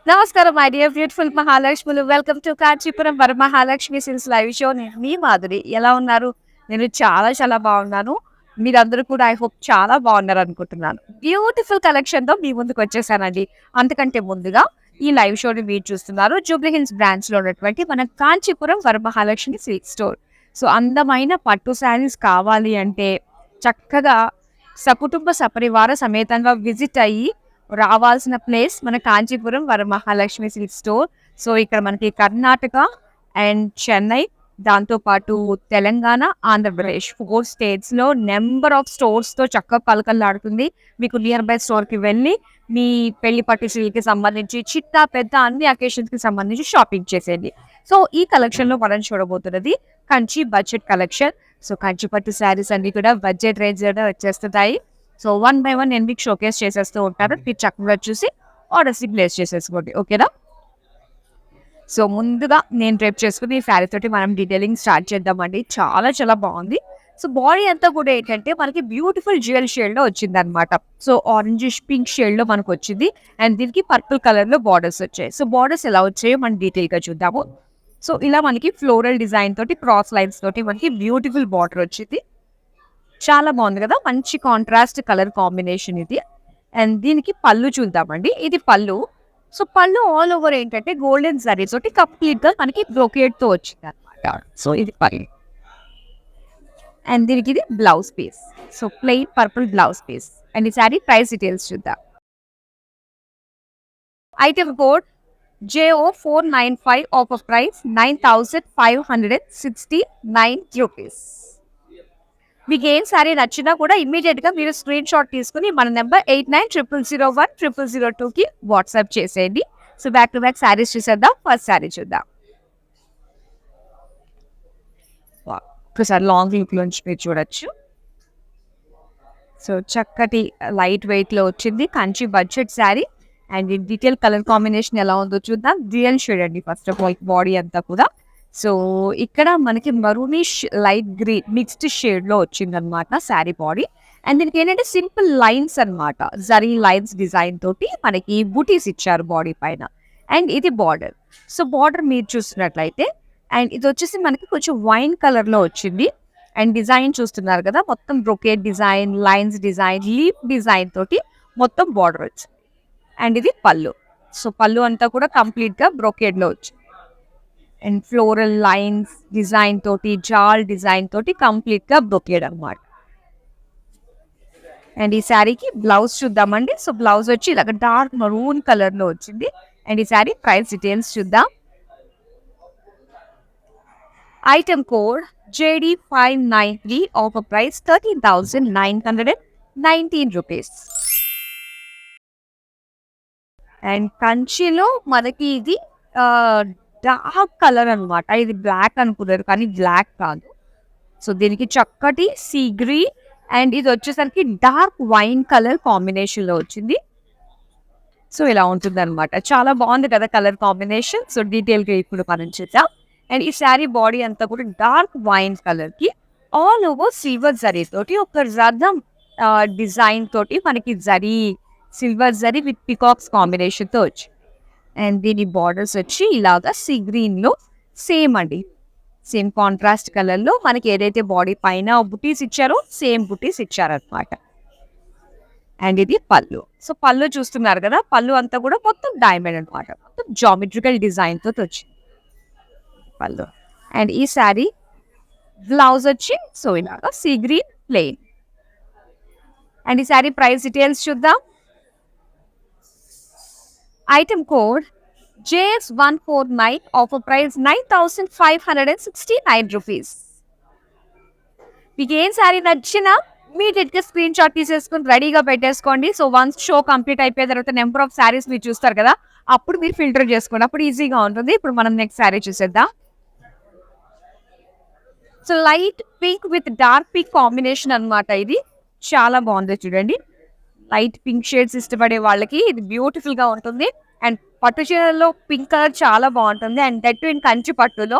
నమస్కారం my dear beautiful మహాలక్ష్ములు. Welcome to Kanchipuram Varamahalakshmi silks live show. నేను మీ మాధురి. ఎలా ఉన్నారు? నేను చాలా చాలా బాగున్నాను. మీరందరూ కూడా ఐ హోప్ చాలా బాగున్నారు అనుకుంటున్నాను. బ్యూటిఫుల్ కలెక్షన్‌తో మీ ముందుకు వచ్చేసానండి. అంతకంటే ముందుగా ఈ లైవ్ షోని మీరు చూస్తున్నారు జూబ్లీ హిల్స్ బ్రాంచ్‌లో ఉన్నటువంటి మన Kanchipuram Varamahalakshmi silk store. So అందమైన పట్టు శారీస్ కావాలి అంటే చక్కగా సకుటుంబ సపరివార సమేతంగా విజిట్ అయ్యి రావాల్సిన ప్లేస్ మన Kanchipuram Varamahalakshmi silk store. So ఇక్కడ మనకి కర్ణాటక అండ్ చెన్నై, దాంతో పాటు తెలంగాణ, ఆంధ్రప్రదేశ్ 4 స్టేట్స్‌లో నెంబర్ ఆఫ్ స్టోర్స్‌తో చక్కగా కలకల్లాడుతుంది. మీకు నియర్ బై స్టోర్‌కి వెళ్ళి మీ పెళ్లి పట్టు చీరలకి సంబంధించి చిన్న, పెద్ద అన్ని అకేషన్స్‌కి సంబంధించి షాపింగ్ చేసేయండి. సో ఈ కలెక్షన్‌లో మనం చూడబోతున్నది Kanchi budget collection. So Kanchi పట్టు శారీస్ అన్ని కూడా బడ్జెట్ రేంజ్‌లోనే వచ్చేస్తున్నాయి. సో వన్ బై వన్ నేను మీకు షోకేస్ చేసేస్తూ ఉంటాను. మీరు చక్కగా చూసి ఆర్డర్స్‌ని ప్లేస్ చేసేసుకోండి. ఓకేనా? సో ముందుగా నేను రేపు చేసుకున్న ఈ శారీ తోటి మనం డీటెయిలింగ్ స్టార్ట్ చేద్దామండి. చాలా చాలా బాగుంది. సో బాడీ అంతా కూడా ఏంటంటే మనకి బ్యూటిఫుల్ జ్యువెల్ షేడ్‌లో వచ్చిందనమాట. సో ఆరెంజిష్ పింక్ షేడ్‌లో మనకు వచ్చింది. అండ్ దీనికి పర్పుల్ కలర్‌లో బార్డర్స్ వచ్చాయి. సో బార్డర్స్ ఎలా వచ్చాయో మనం డీటెయిల్‌గా చూద్దాము. సో ఇలా మనకి ఫ్లోరల్ డిజైన్ తోటి క్రాస్ లైన్స్ తోటి మనకి బ్యూటిఫుల్ బార్డర్ వచ్చింది. చాలా బాగుంది కదా! మంచి కాంట్రాస్ట్ కలర్ కాంబినేషన్ ఇది. అండ్ దీనికి పళ్ళు చూద్దామండి. ఇది పళ్ళు. సో పళ్ళు ఆల్ ఓవర్ ఏంటంటే గోల్డెన్ జరీ తోటి కంప్లీట్‌గా మనకి బ్రోకేడ్‌తో వచ్చిందనమాట. సో ఇది పళ్ళు. అండ్ దీనికి ఇది blouse piece. So plain purple blouse piece. And ఈ సారీ ప్రైస్ డీటెయిల్స్ చూద్దాం. Item code JO495 offer price 9569 rupees. మీకు ఏం సారీ నచ్చినా కూడా ఇమ్మీడియట్‌గా మీరు స్క్రీన్ షాట్ తీసుకొని మన నంబర్ 8900010002కి వాట్సాప్ చేసేయండి. So back to back saris చూసేద్దాం. ఫస్ట్ సారీ చూద్దాం. ఒకసారి లాంగ్ లుక్ నుంచి మీరు చూడొచ్చు. సో చక్కటి లైట్ వెయిట్‌లో వచ్చింది Kanchi budget sorry. And detail colour combination ఎలా ఉందో చూద్దాం. డ్యూయల్ షేడ్ అండి ఫస్ట్ ఆఫ్ ఆల్ బాడీ అంతా కూడా. సో ఇక్కడ మనకి మరూనిష్ లైట్ గ్రీన్ మిక్స్డ్ షేడ్‌లో వచ్చిందనమాట శారీ బాడీ. అండ్ దీనికి ఏంటంటే సింపుల్ లైన్స్ అనమాట. జరీ లైన్స్ డిజైన్ తోటి మనకి బూటీస్ ఇచ్చారు బాడీ పైన. అండ్ ఇది బార్డర్. సో బార్డర్ మీరు చూస్తున్నట్లయితే అండ్ ఇది వచ్చేసి మనకి కొంచెం వైన్ కలర్‌లో వచ్చింది. అండ్ డిజైన్ చూస్తున్నారు కదా! మొత్తం brocade design, lines design, leaf design తోటి మొత్తం బార్డర్ వచ్చింది. అండ్ ఇది పళ్ళు. సో పళ్ళు అంతా కూడా కంప్లీట్‌గా బ్రొకేడ్‌లో వచ్చింది. అండ్ ఫ్లోరల్ లైన్స్ డిజైన్ తోటి, జాల్ డిజైన్ తోటి కంప్లీట్‌గా బ్రొకేడ్ అనమాట. అండ్ ఈ శారీకి బ్లౌజ్ చూద్దామండి. సో బ్లౌజ్ వచ్చి ఇలాగ డార్క్ మరూన్ కలర్‌లో వచ్చింది. అండ్ ఈ శారీ ప్రైస్ డీటెయిల్స్ చూద్దాం. Item code JD593 offer price 13,919 rupees. And కంచిలో మనకి ఇది డార్క్ కలర్ అనమాట. ఇది బ్లాక్ అనుకున్నారు కానీ బ్లాక్ కాదు. సో దీనికి చక్కటి సీ గ్రీన్ అండ్ ఇది వచ్చేసరికి డార్క్ వైన్ కలర్ కాంబినేషన్‌లో వచ్చింది. సో ఇలా ఉంటుందన్నమాట. చాలా బాగుంది కదా కలర్ కాంబినేషన్. సో డీటెయిల్‌గా ఇప్పుడు మనం చూద్దాం. అండ్ ఈ శారీ బాడీ అంతా కూడా డార్క్ వైన్ కలర్‌కి ఆల్ ఓవర్ సిల్వర్ జరీ తోటి ఒక రథం డిజైన్ తోటి మనకి zari silver zari with peacocks కాంబినేషన్‌తో వచ్చింది. అండ్ దీని బార్డర్స్ వచ్చి ఇలాగా సీ గ్రీన్‌లో సేమ్ అండి. సేమ్ కాంట్రాస్ట్ కలర్‌లో మనకి ఏదైతే బాడీ పైన బుటీస్ ఇచ్చారో సేమ్ బుటీస్ ఇచ్చారనమాట. అండ్ ఇది పళ్ళు. సో పళ్ళు చూస్తున్నారు కదా! పళ్ళు అంతా కూడా మొత్తం డైమండ్ అనమాట. మొత్తం జామెట్రికల్ డిజైన్‌తో వచ్చింది పళ్ళు. అండ్ ఈ శారీ బ్లౌజ్ వచ్చి సో ఇలాగా సీ గ్రీన్ ప్లెయిన్. అండ్ ఈ శారీ ప్రైస్ డీటెయిల్స్ చూద్దాం. Item code JS149 offer price 9569 rupees. మీకు ఏం శారీ నచ్చినా ఇమీడియట్‌గా స్క్రీన్ షాట్ తీసేసుకొని రెడీగా పెట్టేసుకోండి. సో వన్స్ షో కంప్లీట్ అయిపోయిన తర్వాత నెంబర్ ఆఫ్ శారీస్ మీరు చూస్తారు కదా! అప్పుడు మీరు ఫిల్టర్ చేసుకోండి. అప్పుడు ఈజీగా ఉంటుంది. ఇప్పుడు మనం నెక్స్ట్ శారీ చూసేద్దాం. So light pink with dark pink combination అనమాట ఇది. చాలా బాగుంది చూడండి. లైట్ పింక్ షేడ్స్ ఇష్టపడే వాళ్ళకి ఇది బ్యూటిఫుల్‌గా ఉంటుంది. అండ్ పట్టు చీరల్లో పింక్ కలర్ చాలా బాగుంటుంది. And that to in Kanchi పట్టులో.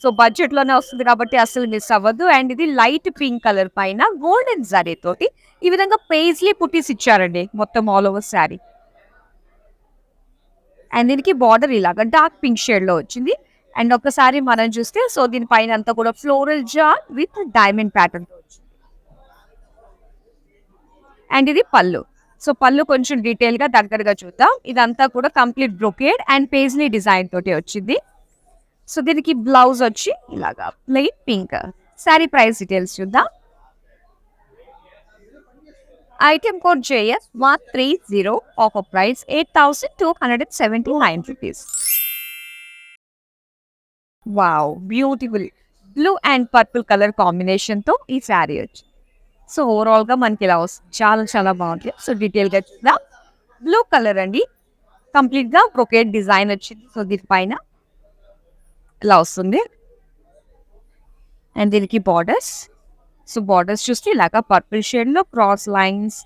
సో బడ్జెట్‌లోనే వస్తుంది కాబట్టి అస్సలు మిస్ అవ్వద్దు. అండ్ ఇది లైట్ పింక్ కలర్ పైన గోల్డెన్ జరీ తోటి ఈ విధంగా పేజ్లీ పుట్టీస్ ఇచ్చారండి మొత్తం ఆల్ ఓవర్ శారీ. అండ్ దీనికి బార్డర్ ఇలాగా డార్క్ పింక్ షేడ్ లో వచ్చింది. అండ్ ఒక్కసారి మనం చూస్తే సో దీని పైన అంతా కూడా ఫ్లోరల్ జార్ విత్ డైమండ్ ప్యాటర్న్ తో వచ్చింది. అండ్ ఇది పళ్ళు. సో పళ్ళు కొంచెం డీటెయిల్ గా దగ్గరగా చూద్దాం. ఇదంతా కూడా complete brocade and paisley design తోటి వచ్చింది. సో దీనికి బ్లౌజ్ వచ్చి ఇలాగా plain pink. Sari price details చూద్దాం. Item code JS 130, offer price 8,279 rupees. Wow, beautiful blue and purple colour combination తో ఈ శారీ వచ్చి సో ఓవరాల్ గా మనకి ఇలా వస్తుంది. చాలా చాలా బాగుంటుంది. సో డీటెయిల్ గా చూద్దాం. బ్లూ కలర్ అండి, కంప్లీట్ గా బ్రొకేట్ డిజైన్ వచ్చింది. సో దీనిపైన ఇలా వస్తుంది. అండ్ దీనికి బార్డర్స్. సో బార్డర్స్ చూస్తే ఇలాగా పర్పుల్ షేడ్ లో క్రాస్ లైన్స్,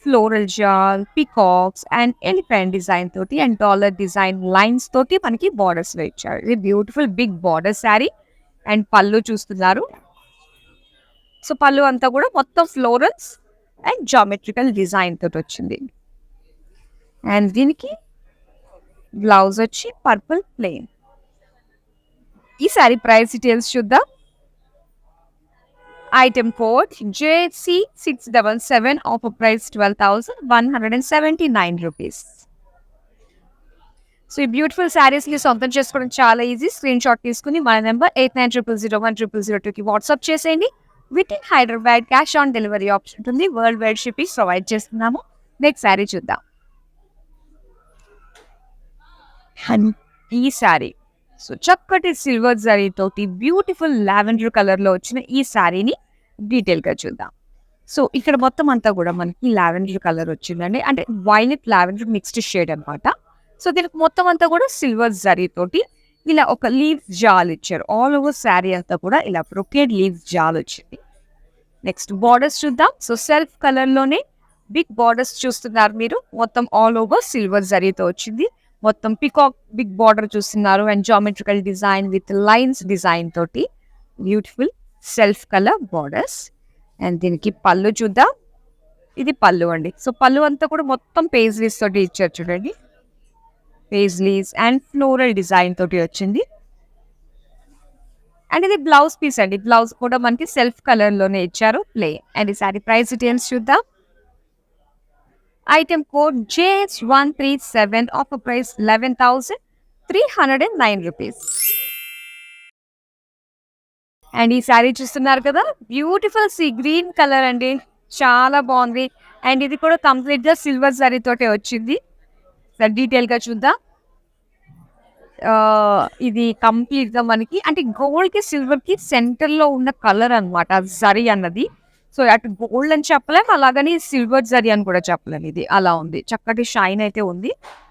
ఫ్లోరల్ జాల్, పికాక్స్ అండ్ ఎలిఫెంట్ డిజైన్ తోటి అండ్ డాలర్ డిజైన్ లైన్స్ తోటి మనకి బార్డర్స్ లో ఇచ్చారు. ఇది beautiful big border sari. And పళ్ళు చూస్తున్నారు. సో పళ్ళు అంతా కూడా మొత్తం ఫ్లోరల్స్ అండ్ జామెట్రికల్ డిజైన్ తోటి వచ్చింది. అండ్ దీనికి బ్లౌజ్ వచ్చి పర్పుల్ ప్లెయిన్. ఈ శారీ ప్రైస్ డీటెయిల్స్ చూద్దాం. Item code JC677, offer price 12,179 rupees. So ఈ బ్యూటిఫుల్ శారీస్ ని సొంతం చేసుకోవడం చాలా ఈజీ. స్క్రీన్ షాట్ తీసుకుని మన నెంబర్ 8900010002కి వాట్సాప్ చేసేయండి. With in Hyderabad cash on delivery option ఉంటుంది. వరల్డ్ వైడ్ షిప్పింగ్ ప్రొవైడ్ చేస్తున్నాము. నెక్స్ట్ శారీ చూద్దాం. ఈ శారీ సో చక్కటి సిల్వర్ జరీ తోటి బ్యూటిఫుల్ లావెండర్ కలర్ లో వచ్చిన ఈ శారీని డీటెయిల్ గా చూద్దాం. సో ఇక్కడ మొత్తం అంతా కూడా మనకి లావెండర్ కలర్ వచ్చిందండి. అంటే వైలెట్ లావెండర్ మిక్స్డ్ షేడ్ అనమాట. సో దీనికి మొత్తం అంతా కూడా సిల్వర్ జరీ తోటి ఇలా ఒక లీవ్ జాల్ ఇచ్చారు. ఆల్ ఓవర్ శారీ అంతా కూడా ఇలా బ్రొకేడ్ లీవ్ జాల్ వచ్చింది. నెక్స్ట్ బార్డర్స్ చూద్దాం. సో సెల్ఫ్ కలర్ లోనే బిగ్ బార్డర్స్ చూస్తున్నారు మీరు. మొత్తం ఆల్ ఓవర్ సిల్వర్ జరీతో వచ్చింది. మొత్తం పికాక్ బిగ్ బార్డర్ చూస్తున్నారు. And geometrical design with lines design తోటి beautiful self colour borders. And దీనికి పళ్ళు చూద్దాం. ఇది పళ్ళు అండి. సో పళ్ళు అంతా కూడా మొత్తం పేజ్లీస్ తోటి ఇచ్చారు చూడండి. పేజ్లీస్ అండ్ ఫ్లోరల్ డిజైన్ తోటి వచ్చింది. అండ్ ఇది బ్లౌజ్ పీస్ అండి. బ్లౌజ్ కూడా మనకి సెల్ఫ్ కలర్ లోనే ఇచ్చారు ప్లెయిన్. అండ్ ఈ సారీ ప్రైస్ డీటెయిల్స్ చూద్దాం. Item code JS137, offer price 11,309 rupees. And ఈ శారీ చూస్తున్నారు కదా, బ్యూటిఫుల్ సీ గ్రీన్ కలర్ అండి. చాలా బాగుంది. అండ్ ఇది కూడా కంప్లీట్ గా సిల్వర్ జరీ తోటే వచ్చింది. డీటెయిల్ గా చూద్దాం. ఇది కంప్లీట్ గా మనకి అంటే గోల్డ్ కి సిల్వర్ కి సెంటర్ లో ఉన్న కలర్ అనమాట జరీ అన్నది. సో అటు గోల్డ్ అని చెప్పలేం, అలాగని సిల్వర్ జరీ అని కూడా చెప్పలేం. ఇది అలా ఉంది. చక్కటి షైన్ అయితే ఉంది.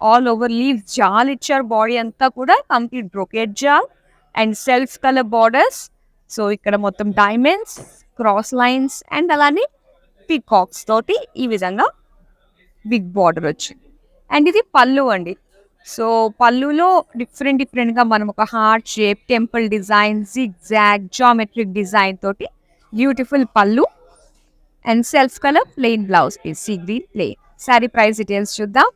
ఆల్ ఓవర్ లీవ్ జాల్ ఇచ్చారు. బాడీ అంతా కూడా కంప్లీట్ బ్రొకేట్ జాల్ and self colour borders. So ఇక్కడ మొత్తం డైమండ్స్, క్రాస్ లైన్స్ అండ్ అలానే పీకాక్స్ తోటి ఈ విధంగా బిగ్ బార్డర్ వచ్చింది. అండ్ ఇది పళ్ళు అండి. సో పళ్ళులో డిఫరెంట్ గా మనం ఒక heart shape, temple design, zigzag, geometric design తోటి బ్యూటిఫుల్ పళ్ళు and self colour plain blouse piece, sea green plain. Sari price details చూద్దాం.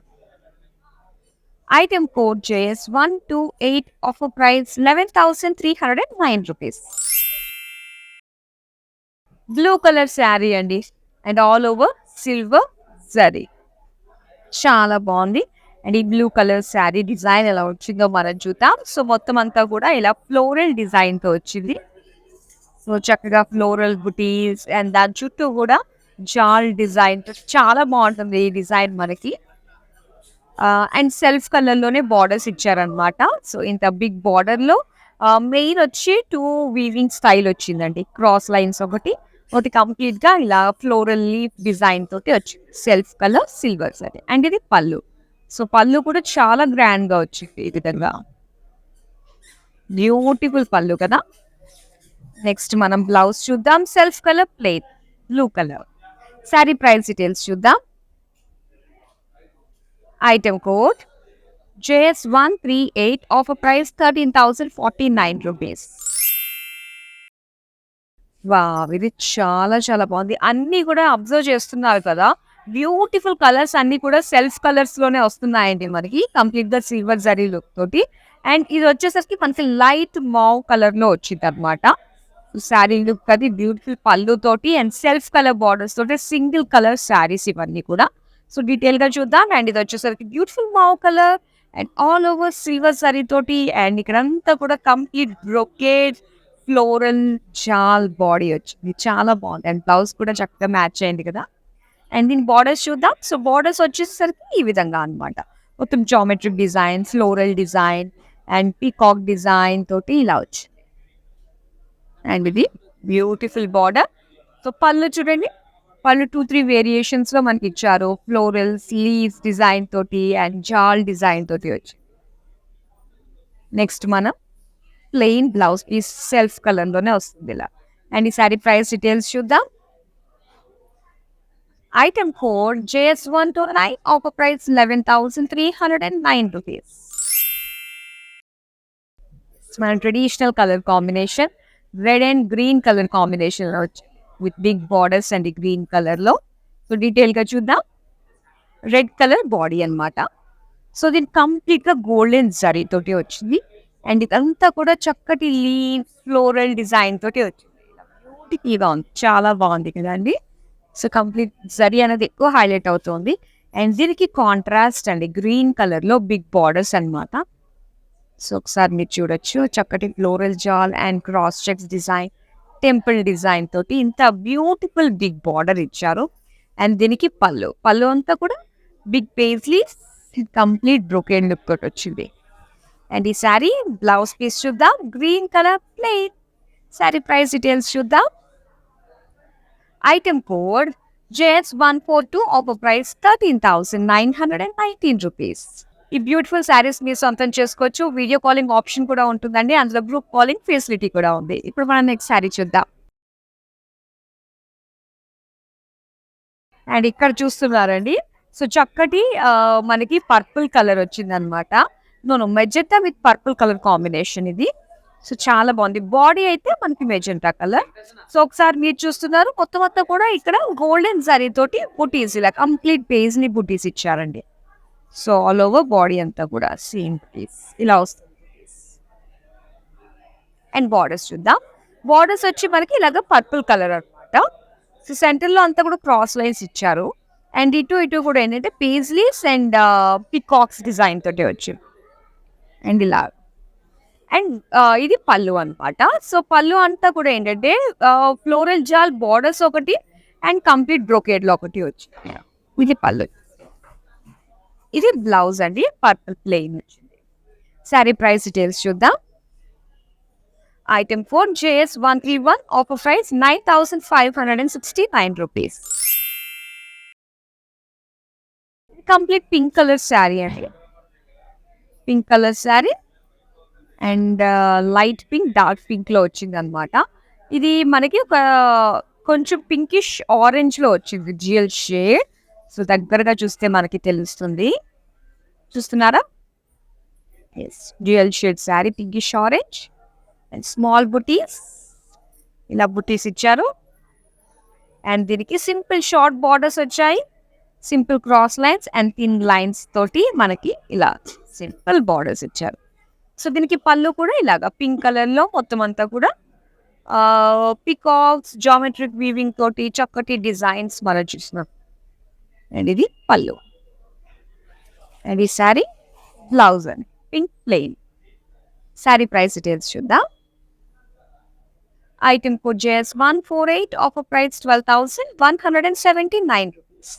Item code JS128, offer price 11,309 rupees. Blue colour sari అండి. And all over silver zari. చాలా బాగుంది. And ఈ blue colour sari design ఎలా వచ్చిందో మనం చూద్దాం. సో మొత్తం అంతా కూడా ఇలా ఫ్లోరల్ డిజైన్ తో వచ్చింది. సో చక్కగా ఫ్లోరల్ బుటీస్ అండ్ దాని చుట్టూ కూడా జాల్ డిజైన్ చాలా బాగుంటుంది ఈ డిజైన్ మనకి. అండ్ సెల్ఫ్ కలర్ లోనే బార్డర్స్ ఇచ్చారనమాట. సో ఇంత బిగ్ బార్డర్ లో మెయిన్ వచ్చి 2 వీవింగ్ స్టైల్ వచ్చిందండి. క్రాస్ లైన్స్ ఒకటి కంప్లీట్ గా ఇలా ఫ్లోరల్ లీఫ్ డిజైన్ తోటి వచ్చింది. సెల్ఫ్ కలర్ సిల్వర్ సరే. అండ్ ఇది పళ్ళు. సో పళ్ళు కూడా చాలా గ్రాండ్ గా వచ్చింది ఈ విధంగా. బ్యూటిఫుల్ పళ్ళు కదా. నెక్స్ట్ మనం బ్లౌజ్ చూద్దాం. Self colour plain blue colour. Sari price details చూద్దాం. Item code JS138, offer price 13,049 rupees. Wow, ఇది చాలా చాలా బాగుంది. అన్ని కూడా అబ్జర్వ్ చేస్తున్నారు కదా, బ్యూటిఫుల్ కలర్స్ అన్ని కూడా సెల్ఫ్ కలర్స్ లోనే వస్తున్నాయండి మనకి, కంప్లీట్ గా సిల్వర్ జరీ లుక్ తోటి. అండ్ ఇది వచ్చేసరికి మనకి లైట్ మావ్ కలర్ లో వచ్చింది అనమాట. శారీ లుక్ అది బ్యూటిఫుల్ పళ్ళు తోటి అండ్ సెల్ఫ్ కలర్ బార్డర్స్ తోటి సింగిల్ కలర్ శారీస్ ఇవన్నీ కూడా. సో డీటెయిల్ గా చూద్దాం. అండ్ ఇది వచ్చేసరికి beautiful mauve colour and all over silver zari తోటి. అండ్ ఇక్కడంతా కూడా కంప్లీట్ బ్రొకేడ్ ఫ్లోరల్ జాల్ బాడీ వచ్చింది, చాలా బాగుంది. అండ్ బ్లౌజ్ కూడా చక్కగా మ్యాచ్ అయింది కదా. అండ్ దీని బార్డర్స్ చూద్దాం. సో బార్డర్స్ వచ్చేసరికి ఈ విధంగా అన్నమాట, మొత్తం geometric design, floral design and peacock design తోటి ఇలా వచ్చింది. అండ్ ఇది బ్యూటిఫుల్ బార్డర్. సో పళ్ళు చూడండి, పళ్ళు 2-3 వేరియేషన్స్ లో మనకి ఇచ్చారు, ఫ్లోరల్స్, లీవ్స్ డిజైన్ తోటి అండ్ జాల్ డిజైన్ తోటి వచ్చి. నెక్స్ట్ మనం plain blouse piece self colour లోనే వస్తుంది ఇలా. అండ్ ఈ సారీ ప్రైస్ డీటెయిల్స్ చూద్దాం. Item code JS129, offer price 11,309 rupees. మన traditional colour combination red and green colour combination లో వచ్చింది with big borders and green colour లో. సో డీటెయిల్ గా చూద్దాం. రెడ్ కలర్ బాడీ అన్నమాట. సో దీని కంప్లీట్ గా గోల్డెన్ జరీ తోటి వచ్చింది. అండ్ ఇదంతా కూడా చక్కటి లీవ్ ఫ్లోరల్ డిజైన్ తోటి వచ్చింది. బ్యూటిఫుల్గా ఉంది, చాలా బాగుంది కదండి. సో కంప్లీట్ జరీ అనేది ఎక్కువ హైలైట్ అవుతుంది. అండ్ దీనికి కాంట్రాస్ట్ అండి గ్రీన్ కలర్ లో బిగ్ బార్డర్స్ అన్నమాట. సో ఒకసారి మీరు చూడొచ్చు, చక్కటి ఫ్లోరల్ జాల్ and cross checks design, temple design తోటి ఇంత బ్యూటిఫుల్ బిగ్ బార్డర్ ఇచ్చారు. అండ్ దీనికి పళ్ళు అంతా కూడా big paisley complete broken look తోటి వచ్చింది. అండ్ ఈ శారీ బ్లౌజ్ పీస్ చూద్దాం, green colour plain. Sari price details చూద్దాం. Item code JS142, offer price 13,919 rupees. ఈ బ్యూటిఫుల్ శారీస్ మీరు సొంతం చేసుకోవచ్చు. వీడియో కాలింగ్ ఆప్షన్ కూడా ఉంటుందండి, అందులో గ్రూప్ కాలింగ్ ఫెసిలిటీ కూడా ఉంది. ఇప్పుడు మనం నెక్స్ట్ శారీ చూద్దాం. అండ్ ఇక్కడ చూస్తున్నారండి, సో చక్కటి మనకి పర్పుల్ కలర్ వచ్చింది అనమాట. Magenta with purple colour combination ఇది. సో చాలా బాగుంది. బాడీ అయితే మనకి మెజెంటా కలర్. సో ఒకసారి మీరు చూస్తున్నారు, మొత్తం అంతా కూడా ఇక్కడ గోల్డెన్ జరీ తోటి బుటీస్, ఇలా కంప్లీట్ పేజ్ ని బుటీస్ ఇచ్చారండి. సో ఆల్ ఓవర్ బాడీ అంతా కూడా సేమ్ బుటీస్ ఇలా వస్తుంది. అండ్ బార్డర్స్ చూద్దాం. బార్డర్స్ వచ్చి మనకి ఇలాగ పర్పుల్ కలర్ అనమాట. సో సెంటర్ లో అంతా కూడా క్రాస్ లైన్స్ ఇచ్చారు. అండ్ ఇటు కూడా ఏంటంటే పేజ్లీస్ అండ్ పికాక్స్ డిజైన్ తోటి వచ్చింది. అండ్ ఇలా అండ్ ఇది పళ్ళు అనమాట. సో పళ్ళు అంతా కూడా ఏంటంటే ఫ్లోరల్ జాల్ బార్డర్స్ ఒకటి అండ్ కంప్లీట్ బ్రోకేడ్ లో ఒకటి వచ్చింది. ఇది పళ్ళు. ఇది బ్లౌజ్ అండి, పర్పుల్ ప్లెయిన్ వచ్చింది. శారీ ప్రైస్ డీటెయిల్స్ చూద్దాం. Item code JS131, offer price 9,569 rupees. Complete pink colour sari అండి, pink colour sari and light pink dark pink లో వచ్చింది అనమాట. ఇది మనకి ఒక కొంచెం పింకిష్ ఆరెంజ్ లో వచ్చింది, జియల్ షేడ్. సో దగ్గరగా చూస్తే మనకి తెలుస్తుంది, చూస్తున్నారా? ఎస్, జియల్ shade sari, pinkish orange and small బుటీస్, ఇలా బుటీస్ ఇచ్చారు. అండ్ దీనికి సింపుల్ షార్ట్ బార్డర్స్ వచ్చాయి, simple cross lines and thin lines తోటి మనకి ఇలా సింపుల్ బార్డర్స్ ఇచ్చారు. సో దీనికి పళ్ళు కూడా ఇలాగా పింక్ కలర్ లో మొత్తం అంతా కూడా పికాక్స్ జామెట్రిక్ వీవింగ్ తోటి చక్కటి డిజైన్స్ మనం చూస్తున్నాం. అండ్ ఇది పళ్ళు. అండ్ ఈ శారీ బ్లౌజ్ అని pink plain. Sari price details చూద్దాం. Item code JS148, offer price 12,179 rupees.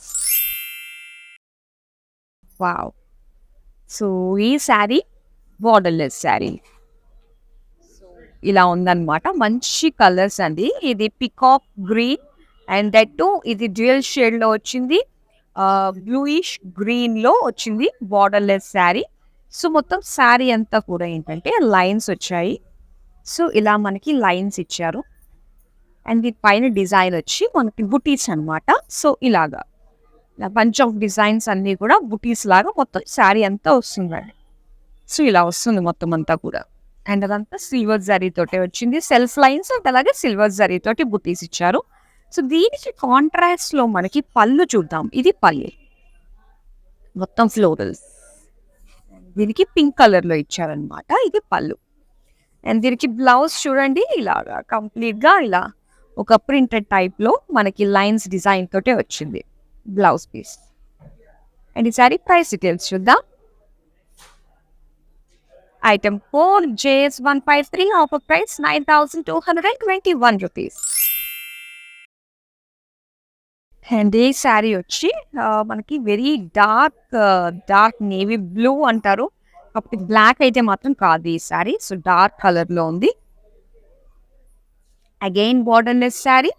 Wow. So ఈ శారీ బార్డర్లెస్ శారీ ఇలా ఉందన్నమాట. మంచి కలర్స్ అండి. ఇది peacock green and that to ఇది డ్యూయల్ షేడ్ లో వచ్చింది, బ్లూయిష్ గ్రీన్ లో వచ్చింది బార్డర్లెస్ శారీ. సో మొత్తం శారీ అంతా కూడా ఏంటంటే లైన్స్ వచ్చాయి. సో ఇలా మనకి లైన్స్ ఇచ్చారు. అండ్ దీని పైన డిజైన్ వచ్చి మనకి బుటీస్ అనమాట. సో ఇలాగా బంచ్ ఆఫ్ డిజైన్స్ అన్నీ కూడా బుటీస్ లాగా మొత్తం శారీ అంతా వస్తుందండి. సో ఇలా వస్తుంది మొత్తం అంతా కూడా. అండ్ అదంతా సిల్వర్ జరీ తోటే వచ్చింది, సెల్ఫ్ లైన్స్ అండ్ అలాగే సిల్వర్ జరీ తోటి బుటీస్ ఇచ్చారు. సో దీనికి కాంట్రాస్ట్ లో మనకి పళ్ళు చూద్దాం. ఇది పళ్ళు మొత్తం ఫ్లోరల్స్, దీనికి పింక్ కలర్ లో ఇచ్చారనమాట. ఇది పళ్ళు. అండ్ దీనికి బ్లౌజ్ చూడండి, ఇలాగా కంప్లీట్ గా ఇలా ఒక ప్రింటెడ్ టైప్ లో మనకి లైన్స్ డిజైన్ తోటే వచ్చింది బ్లౌజ్ పీస్. అండ్ ఈ సారీ ప్రైస్ డీటెయిల్స్ చూద్దాం. Item code JS153, offer price 9,221 rupees. And ఈ శారీ వచ్చి మనకి వెరీ డార్క్ నేవీ బ్లూ అంటారు, కాకపోతే బ్లాక్ అయితే మాత్రం కాదు ఈ శారీ. సో డార్క్ కలర్ లో ఉంది. Again borderless sari.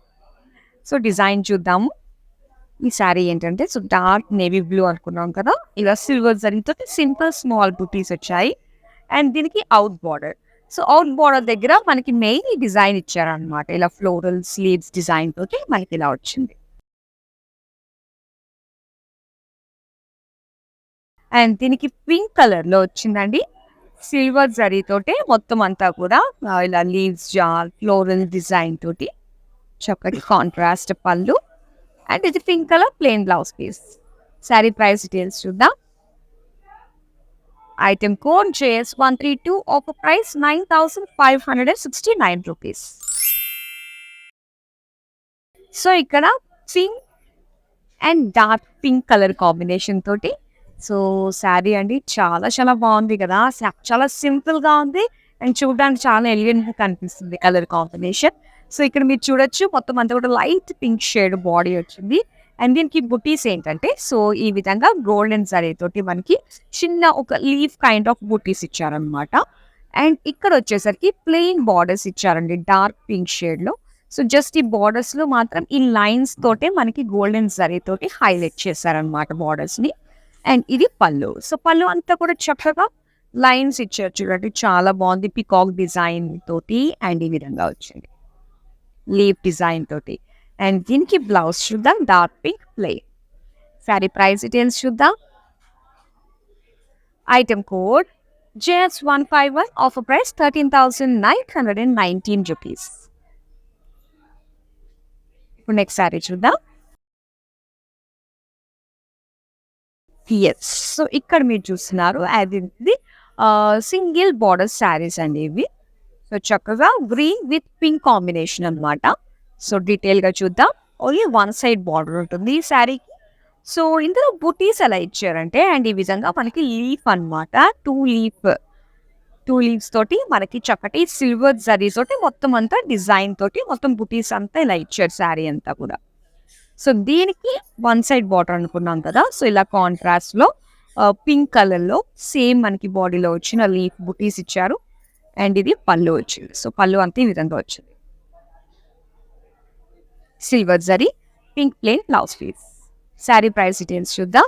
So design చూద్దాము. ఈ శారీ ఏంటంటే సో డార్క్ నేవీ బ్లూ అనుకున్నాం కదా, ఇలా సిల్వర్ జరీతో సింపుల్ స్మాల్ బుటీస్ వచ్చాయి. అండ్ దీనికి out border. So out border దగ్గర మనకి మెయిన్ ఈ డిజైన్ ఇచ్చారనమాట, ఇలా ఫ్లోరల్ స్లీవ్స్ డిజైన్ తోటి మనకి ఇలా వచ్చింది. అండ్ దీనికి పింక్ కలర్ లో వచ్చిందండి, సిల్వర్ జరీతోటి మొత్తం అంతా కూడా ఇలా లీవ్స్ జాల్ ఫ్లోరల్ డిజైన్ తోటి చక్కటి కాంట్రాస్ట్ పళ్ళు. అండ్ ఇది pink colour plain blouse piece. Sari price details చూద్దాం. Item code JS132, offer price 9,569 rupees. So ఇక్కడ pink and dark pink colour combination తోటి సో శారీ అండి చాలా బాగుంది కదా. చాలా సింపుల్ గా ఉంది అండ్ చూడడానికి చాలా ఎలిగెంట్ గా కనిపిస్తుంది కలర్ కాంబినేషన్. సో ఇక్కడ మీరు చూడొచ్చు మొత్తం అంతా కూడా లైట్ పింక్ షేడ్ బాడీ వచ్చింది. అండ్ దీనికి బుటీస్ ఏంటంటే సో ఈ విధంగా గోల్డెన్ జరీ తోటి మనకి చిన్న ఒక లీఫ్ కైండ్ ఆఫ్ బుటీస్ ఇచ్చారనమాట. అండ్ ఇక్కడ వచ్చేసరికి ప్లెయిన్ బార్డర్స్ ఇచ్చారండి డార్క్ పింక్ షేడ్ లో. సో జస్ట్ ఈ బార్డర్స్ లో మాత్రం ఈ లైన్స్ తోటే మనకి గోల్డెన్ జరీ తోటి హైలైట్ చేశారనమాట బార్డర్స్ ని. అండ్ ఇది పళ్ళు. సో పళ్ళు అంతా కూడా చక్కగా లైన్స్ ఇచ్చారు చూడండి, చాలా బాగుంది. పికాక్ డిజైన్ తోటి అండ్ ఈ విధంగా వచ్చింది లీఫ్ డిజైన్ తోటి. అండ్ దీనికి బ్లౌజ్ చూద్దాం, dark pink plain. Sari price details చూద్దాం. Item code JS151, offer price 13,919 rupees. ఇప్పుడు నెక్స్ట్ శారీ చూద్దాం. ఎస్, సో ఇక్కడ మీరు చూస్తున్నారు అది సింగిల్ బార్డర్ శారీస్ అండి ఇవి. సో చక్కగా గ్రీన్ విత్ పింక్ కాంబినేషన్ అనమాట. సో డీటెయిల్ గా చూద్దాం. ఓన్లీ వన్ సైడ్ బార్డర్ ఉంటుంది ఈ శారీకి. సో ఇందులో బుటీస్ ఎలా ఇచ్చారంటే అండ్ ఈ విధంగా మనకి లీఫ్ అనమాట, టూ లీవ్స్ తోటి మనకి చక్కటి సిల్వర్ జరీ తోటి మొత్తం అంతా డిజైన్ తోటి మొత్తం బుటీస్ అంతా ఇలా ఇచ్చారు శారీ అంతా కూడా. సో దీనికి వన్ సైడ్ బార్డర్ అనుకున్నాం కదా, సో ఇలా కాంట్రాస్ట్ లో పింక్ కలర్ లో సేమ్ మనకి బాడీలో వచ్చిన లీఫ్ బుటీస్ ఇచ్చారు. అండ్ ఇది పళ్ళు వచ్చింది. సో పళ్ళు అంతా ఈ విధంగా వచ్చింది, silver zari pink plain blouse piece. Sari price details చూద్దాం.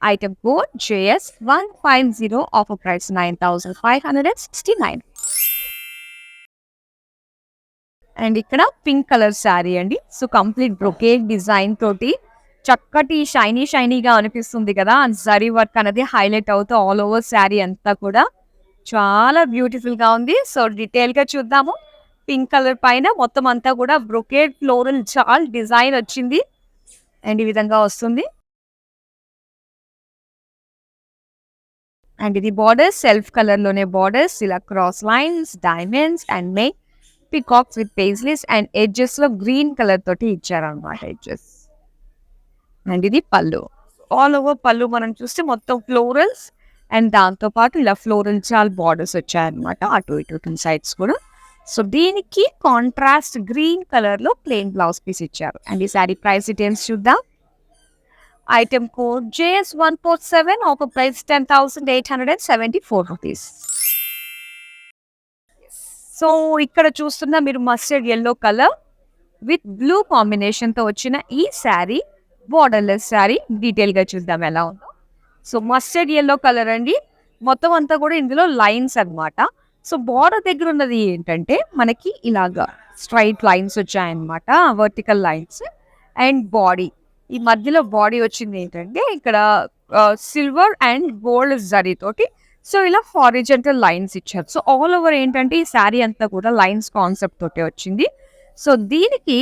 Item code JS150, offer price 9,569. And ఇక్కడ పింక్ కలర్ శారీ అండి. సో కంప్లీట్ బ్రొకేడ్ డిజైన్ తోటి చక్కటి షైనీగా అనిపిస్తుంది కదా. జరీ వర్క్ అనేది హైలైట్ అవుతూ ఆల్ ఓవర్ శారీ అంతా కూడా చాలా బ్యూటిఫుల్ గా ఉంది. సో డీటెయిల్ గా చూద్దాము. పింక్ కలర్ పైన మొత్తం అంతా కూడా బ్రొకేడ్ ఫ్లోరల్ జాల్ డిజైన్ వచ్చింది అండ్ ఈ విధంగా వస్తుంది. అండ్ ఇది బార్డర్స్ సెల్ఫ్ కలర్ లోనే బార్డర్స్, ఇలా cross lines, diamonds and main peacocks with paisleys and edges లో గ్రీన్ కలర్ తోటి ఇచ్చారనమాట ఎడ్జెస్. అండ్ ఇది పళ్ళు. ఆల్ ఓవర్ పళ్ళు మనం చూస్తే మొత్తం ఫ్లోరల్స్ అండ్ దాంతో పాటు ఇలా ఫ్లోరల్ చాలా బార్డర్స్ వచ్చాయన్నమాట అటు ఇటు టూ సైడ్స్ కూడా. సో దీనికి కాంట్రాస్ట్ గ్రీన్ కలర్ లో ప్లెయిన్ బ్లౌజ్ పీస్ ఇచ్చారు. అండ్ ఈ శారీ ప్రైస్ డీటెయిల్స్ చూద్దాం. Item code JS147, offer price 10,874 rupees. So ఇక్కడ చూస్తున్న మీరు mustard yellow colour with blue combination తో వచ్చిన ఈ శారీ బోర్డర్లెస్ శారీ. డీటెయిల్ గా చూద్దాం ఎలా ఉందో. సో మస్టర్డ్ ఎల్లో కలర్ అండి, మొత్తం అంతా కూడా ఇందులో లైన్స్ అన్నమాట. సో బార్డర్ దగ్గర ఉన్నది ఏంటంటే మనకి ఇలాగా స్ట్రైట్ లైన్స్ వచ్చాయన్నమాట, వర్టికల్ లైన్స్. అండ్ బాడీ ఈ మధ్యలో బాడీ వచ్చింది ఏంటంటే ఇక్కడ సిల్వర్ అండ్ గోల్డ్ జరీ తోటి సో ఇలా హారిజంటల్ లైన్స్ ఇచ్చారు. సో ఆల్ ఓవర్ ఏంటంటే ఈ శారీ అంతా కూడా లైన్స్ కాన్సెప్ట్ తోటి వచ్చింది. సో దీనికి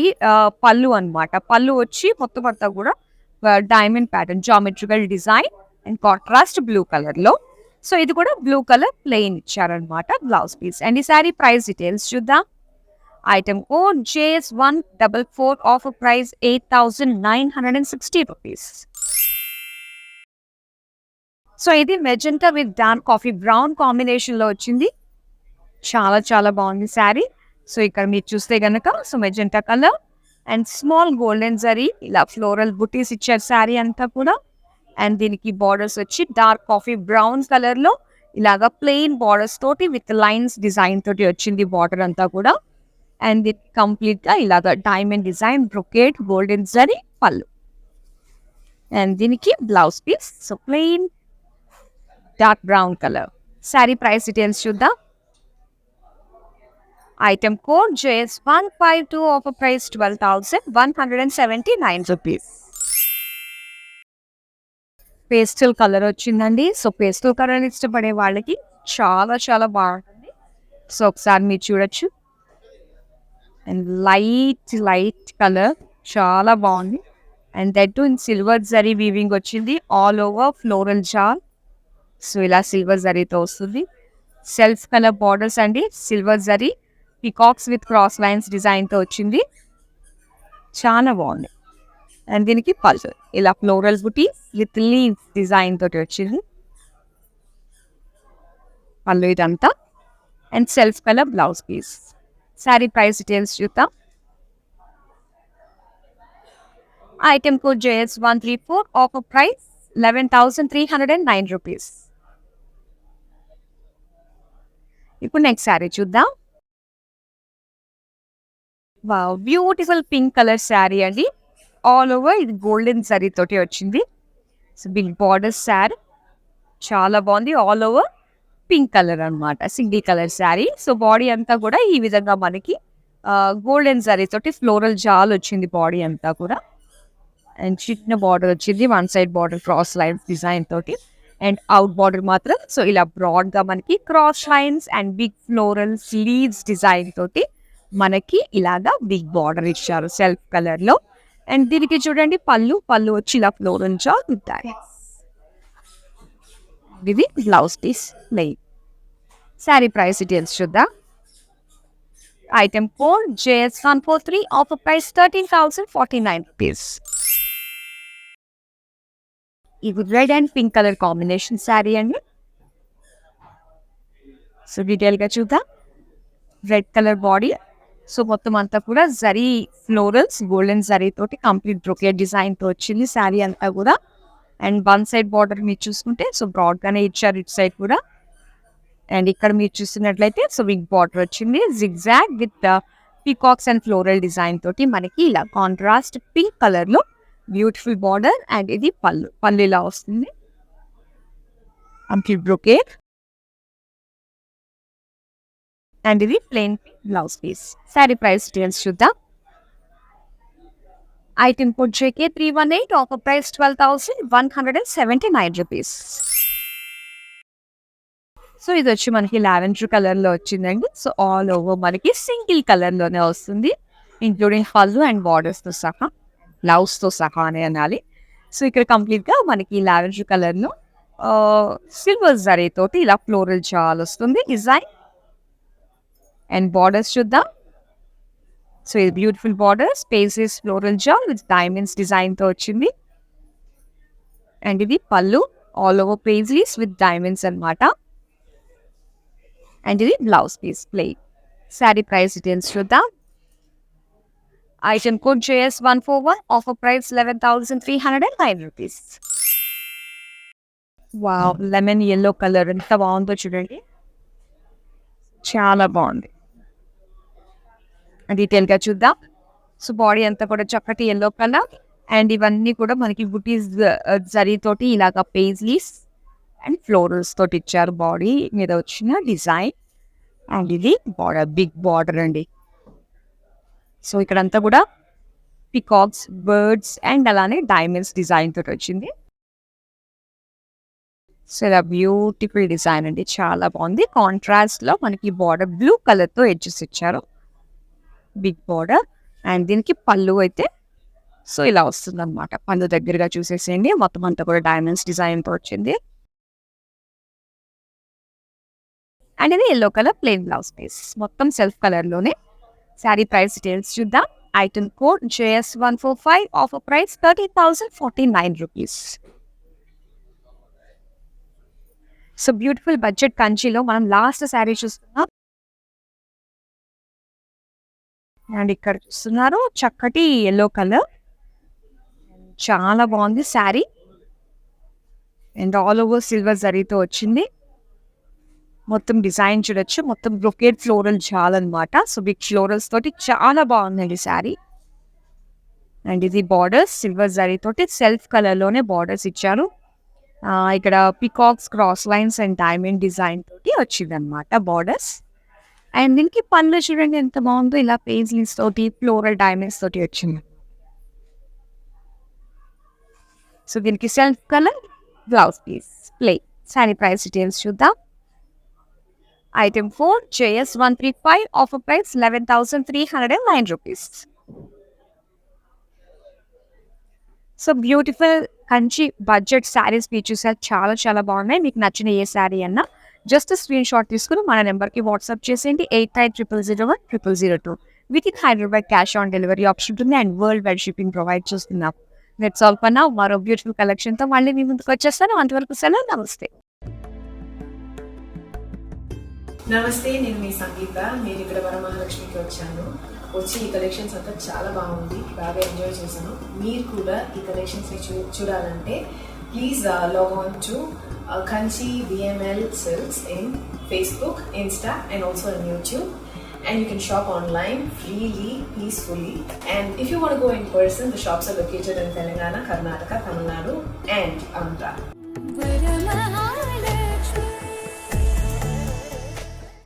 పళ్ళు అన్నమాట. పళ్ళు వచ్చి మొత్తం అంతా కూడా diamond pattern, geometrical design and contrast blue కలర్‌లో. సో ఇది కూడా బ్లూ కలర్ ప్లెయిన్ ఇచ్చారనమాట బ్లౌజ్ పీస్. అండ్ ఈ శారీ ప్రైస్ డీటెయిల్స్ చూద్దాం. Item code JS144, offer price 8,960 rupees. So ఇది magenta with dark coffee brown కాంబినేషన్‌లో వచ్చింది. చాలా చాలా బాగుంది శారీ. సో ఇక్కడ మీరు చూస్తే గనక so magenta colour and small golden zari ఇలా ఫ్లోరల్ బుటీస్ ఇచ్చారు శారీ అంతా కూడా. అండ్ దీనికి బార్డర్స్ వచ్చి డార్క్ కాఫీ బ్రౌన్ కలర్‌లో ఇలాగా ప్లెయిన్ బార్డర్స్ తోటి విత్ లైన్స్ డిజైన్ తోటి వచ్చింది బార్డర్ అంతా కూడా. అండ్ ఇది కంప్లీట్‌గా ఇలాగా diamond design brocade golden zari పళ్ళు. అండ్ దీనికి blouse piece. So plain dark brown colour. Sari price details చూద్దాం. Item code JS152, offer price 12,179 rupees. Pastel colour వచ్చిందండి. సో పేస్టల్ కలర్ ఇష్టపడే వాళ్ళకి చాలా చాలా బాగుంటుంది. సో ఒకసారి మీరు చూడొచ్చు. అండ్ లైట్ కలర్ చాలా బాగుంది. And that to in silver zari weaving వచ్చింది ఆల్ ఓవర్ ఫ్లోరల్ జాల్. సో ఇలా సిల్వర్ జరీతో వస్తుంది. సెల్ఫ్ కలర్ బార్డర్స్ అండి, silver zari peacocks with cross lines డిజైన్తో వచ్చింది. చాలా బాగుంది. అండ్ దీనికి పల్స్ ఇలా floral buti with leaves design తోటి వచ్చింది పళ్ళు ఇదంతా. And self colour blouse piece. Sari price details చూద్దాం. Item code JS134, offer price 11,309 rupees. ఇప్పుడు నెక్స్ట్ శారీ చూద్దాం. Wow, beautiful pink colour sari అండి. ఆల్ ఓవర్ ఇది గోల్డెన్ జరీ తోటి వచ్చింది. సో బిగ్ బార్డర్ శారీ చాలా బాగుంది. ఆల్ ఓవర్ పింక్ కలర్ అనమాట, single colour sari. So body అంతా కూడా ఈ విధంగా మనకి గోల్డెన్ జరీ తోటి ఫ్లోరల్ జాల్ వచ్చింది బాడీ అంతా కూడా. అండ్ చిన్న బార్డర్ వచ్చింది, one side border cross lines design తోటి. అండ్ అవుట్ బార్డర్ మాత్రం సో ఇలా బ్రాడ్గా మనకి cross lines and big floral sleeves design తోటి మనకి ఇలాగా బిగ్ బార్డర్ ఇచ్చారు సెల్ఫ్ కలర్లో. అండ్ దీనికి చూడండి పళ్ళు వచ్చి ఇలా ఫ్లోరల్ జాల్ ఉంటాయి. ఇది blouse piece plain. Sari price details చూద్దాం. Item code JS143, offer price 13,049 rupees. ఇది red and pink colour combination sari అండి. సో డీటెయిల్గా చూద్దాం. Red colour body. సో మొత్తం అంతా కూడా జరీ ఫ్లోరల్స్ గోల్డెన్ జరీ తోటి కంప్లీట్ బ్రొకేట్ డిజైన్తో వచ్చింది శారీ అంతా కూడా. అండ్ వన్ సైడ్ బార్డర్ మీరు చూసుకుంటే సో బ్రాడ్గానే ఇచ్చారు ఇటు సైడ్ కూడా. అండ్ ఇక్కడ మీరు చూస్తున్నట్లయితే సో బిగ్ బార్డర్ వచ్చింది zigzag with peacocks and floral design తోటి మనకి ఇలా కాంట్రాస్ట్ పింక్ కలర్లో బ్యూటిఫుల్ బార్డర్. అండ్ ఇది పళ్ళు ఇలా వస్తుంది కంప్లీట్ బ్రొకేట్. అండ్ ఇది plain blouse piece. Sari price details చూద్దాం. Item code JK318, offer price 12,179 rupees. So ఇది వచ్చి మనకి లావెండర్ కలర్లో వచ్చిందండి. సో ఆల్ ఓవర్ మనకి సింగిల్ కలర్లోనే వస్తుంది, ఇంక్లూడింగ్ పళ్ళు అండ్ బార్డర్స్తో సహా, బ్లౌజ్తో సహా అని అనాలి. సో ఇక్కడ కంప్లీట్గా మనకి లావెండర్ కలర్లో సిల్వర్ జరీ తోటి ఇలా ఫ్లోరల్ జాల్ వస్తుంది డిజైన్. అండ్ బార్డర్స్ చూద్దాం. సో ఇది బ్యూటిఫుల్ బార్డర్ స్పేసెస్ ఫ్లోరల్ జాల్ విత్ డైమండ్స్ డిజైన్తో వచ్చింది. అండ్ ఇది పళ్ళు all over paisleys with diamonds అనమాట. అండ్ ఇది blouse piece plain. Sari price details చూద్దాం. Item code JS141, offer price 11,309 rupees. Wow, lemon yellow colour ఎంత బాగుందో చూడండి, చాలా బాగుంది. డీటెయిల్గా చూద్దాం. సో బాడీ అంతా కూడా చక్కటి ఎల్లో కలర్. అండ్ ఇవన్నీ కూడా మనకి బుటీస్ జరీతోటి ఇలాగా పేజ్లీస్ అండ్ ఫ్లోరల్స్ తోటి ఇచ్చారు బాడీ మీద వచ్చిన డిజైన్. అండ్ ఇది బార్డర్ బిగ్ బార్డర్ అండి. సో ఇక్కడంతా కూడా పికాక్స్ బర్డ్స్ అండ్ అలానే డైమండ్స్ డిజైన్ తోటి వచ్చింది. సో ఇలా బ్యూటిఫుల్ డిజైన్ అండి, చాలా బాగుంది. కాంట్రాస్ట్ లో మనకి బార్డర్ బ్లూ కలర్ తో ఎడ్జెస్ ఇచ్చారు. Big border. అండ్ దీనికి పళ్ళు అయితే సో ఇలా వస్తుంది అనమాట. పళ్ళు దగ్గరగా చూసేసేయండి. మొత్తం అంతా కూడా డైమండ్స్ డిజైన్తో వచ్చింది. అండ్ ఇది yellow colour plain blouse piece. మొత్తం సెల్ఫ్ కలర్లోనే. శారీ ప్రైస్ డీటెయిల్స్ చూద్దాం. Item code JS145, offer price 30,049 rupees. So beautiful budget కంచిలో మనం లాస్ట్ శారీ చూస్తున్నాం. అండ్ ఇక్కడ చూస్తున్నారు చక్కటి ఎల్లో కలర్, చాలా బాగుంది sari. And all over silver జరీతో వచ్చింది. మొత్తం డిజైన్ చూడొచ్చు. మొత్తం బ్రొకేట్ ఫ్లోరల్ జాల్ అనమాట. సో బిగ్ ఫ్లోరల్స్ తోటి చాలా బాగుందండి శారీ. అండ్ ఇది బార్డర్స్ సిల్వర్ జరీ తోటి సెల్ఫ్ కలర్లోనే బార్డర్స్ ఇచ్చారు. ఇక్కడ peacocks, cross lines and diamond design తోటి వచ్చింది అనమాట బార్డర్స్. అండ్ దీనికి పళ్ళు చూడండి ఎంత బాగుందో, ఇలా పేజ్లీస్ తోటి ఫ్లోరల్ డైమండ్స్ తోటి వచ్చింది. సో దీనికి self colour blouse piece plain. Sari price details చూద్దాం. Item 4 JS135, offer price 11,309 rupees. So beautiful Kanchi budget saris మీరు చూసారు, చాలా చాలా బాగున్నాయి. మీకు నచ్చిన ఏ శారీ అన్నా జస్ట్ స్క్రీన్ షాట్ తీసుకుని మన నెంబర్కి వాట్సాప్ చేసేయండి. 8900010002. With in Hyderabad cash on delivery option ఉంటుంది. And world wide shipping provide చేస్తున్నాం. That's all for now. మరో బ్యూటిఫుల్ కలెక్షన్తో మళ్ళీ మీ ముందుకు వచ్చేస్తాను. అంతవరకు సెలవు. నమస్తే. నమస్తే, నేను మీ సంగీత. నేను ఇక్కడ వరమహాలక్ష్మికి వచ్చాను. వచ్చి ఈ కలెక్షన్స్ అంతా చాలా బాగుంది, బాగా ఎంజాయ్ చేశాను. మీరు కూడా ఈ కలెక్షన్స్ చూడాలంటే please log on to Kanchi VML Silks in Facebook, Insta and also on YouTube. And you can shop online freely, peacefully. And if you want to go in person, the shops are located in Telangana, Karnataka, Tamil Nadu and Andhra.